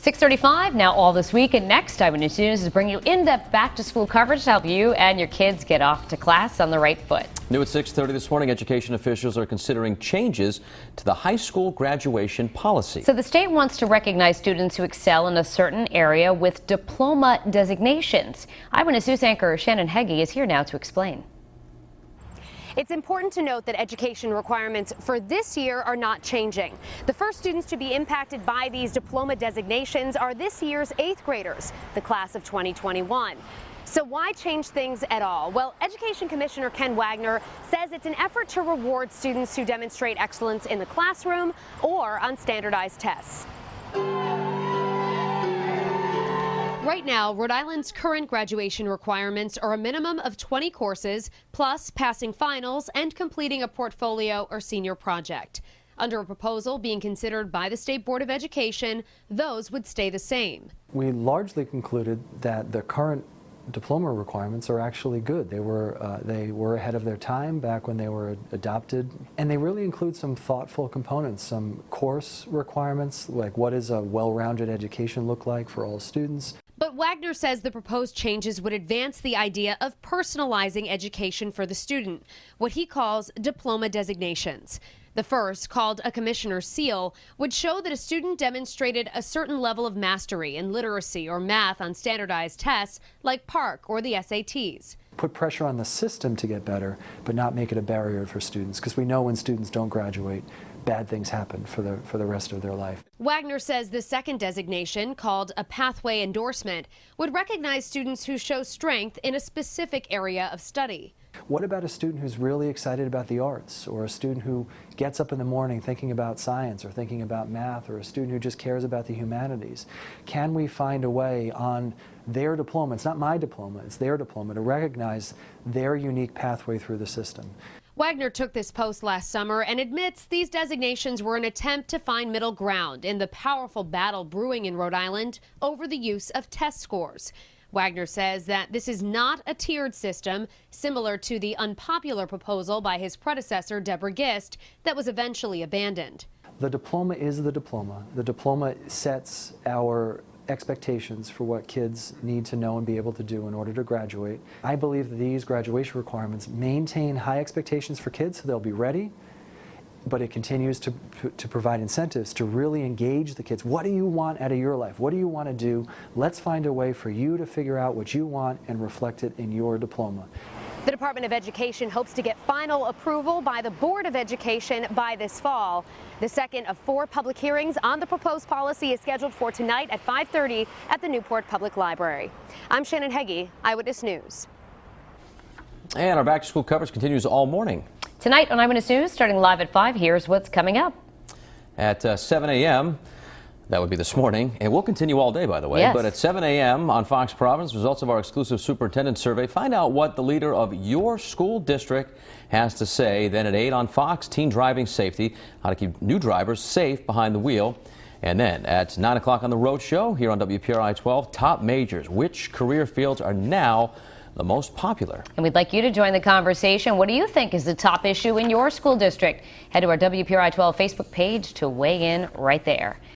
6:35 now all this week, and next Eyewitness News is bringing you in-depth back-to-school coverage to help you and your kids get off to class on the right foot. New at 6:30 this morning, education officials are considering changes to the high school graduation policy. So the state wants to recognize students who excel in a certain area with diploma designations. Eyewitness News anchor Shannon Heggie is here now to explain. It's important to note that education requirements for this year are not changing. The first students to be impacted by these diploma designations are this year's 8th graders, the class of 2021. So why change things at all? Well, Education Commissioner Ken Wagner says it's an effort to reward students who demonstrate excellence in the classroom or on standardized tests. Right now, Rhode Island's current graduation requirements are a minimum of 20 courses, plus passing finals and completing a portfolio or senior project. Under a proposal being considered by the State Board of Education, those would stay the same. We largely concluded that the current diploma requirements are actually good. They were ahead of their time back when they were adopted, and they really include some thoughtful components, some course requirements, like what does a well-rounded education look like for all students. But Wagner says the proposed changes would advance the idea of personalizing education for the student, what he calls diploma designations. The first, called a commissioner's seal, would show that a student demonstrated a certain level of mastery in literacy or math on standardized tests like PARCC or the SATs. Put pressure on the system to get better, but not make it a barrier for students, because we know when students don't graduate, bad things happen for the rest of their life. Wagner says the second designation, called a pathway endorsement, would recognize students who show strength in a specific area of study. What about a student who's really excited about the arts, or a student who gets up in the morning thinking about science or thinking about math, or a student who just cares about the humanities? Can we find a way on their diploma, it's not my diploma, it's their diploma, to recognize their unique pathway through the system? Wagner took this post last summer and admits these designations were an attempt to find middle ground in the powerful battle brewing in Rhode Island over the use of test scores. Wagner says that this is not a tiered system, similar to the unpopular proposal by his predecessor, Deborah Gist, that was eventually abandoned. The diploma is the diploma. The diploma sets our expectations for what kids need to know and be able to do in order to graduate. I believe that these graduation requirements maintain high expectations for kids so they'll be ready, but it continues to provide incentives to really engage the kids. What do you want out of your life? What do you want to do? Let's find a way for you to figure out what you want and reflect it in your diploma. The Department of Education hopes to get final approval by the Board of Education by this fall. The second of 4 public hearings on the proposed policy is scheduled for tonight at 5:30 at the Newport Public Library. I'm Shannon Heggie, Eyewitness News. And our back-to-school coverage continues all morning. Tonight on Eyewitness News, starting live at 5, here's what's coming up. At 7 a.m., that would be this morning, and we'll continue all day, by the way. Yes. But at 7 a.m. on Fox Province, results of our exclusive superintendent survey. Find out what the leader of your school district has to say. Then at 8 on Fox, teen driving safety, how to keep new drivers safe behind the wheel. And then at 9 o'clock on the Road Show here on WPRI 12, top majors. Which career fields are now the most popular? And we'd like you to join the conversation. What do you think is the top issue in your school district? Head to our WPRI 12 Facebook page to weigh in right there.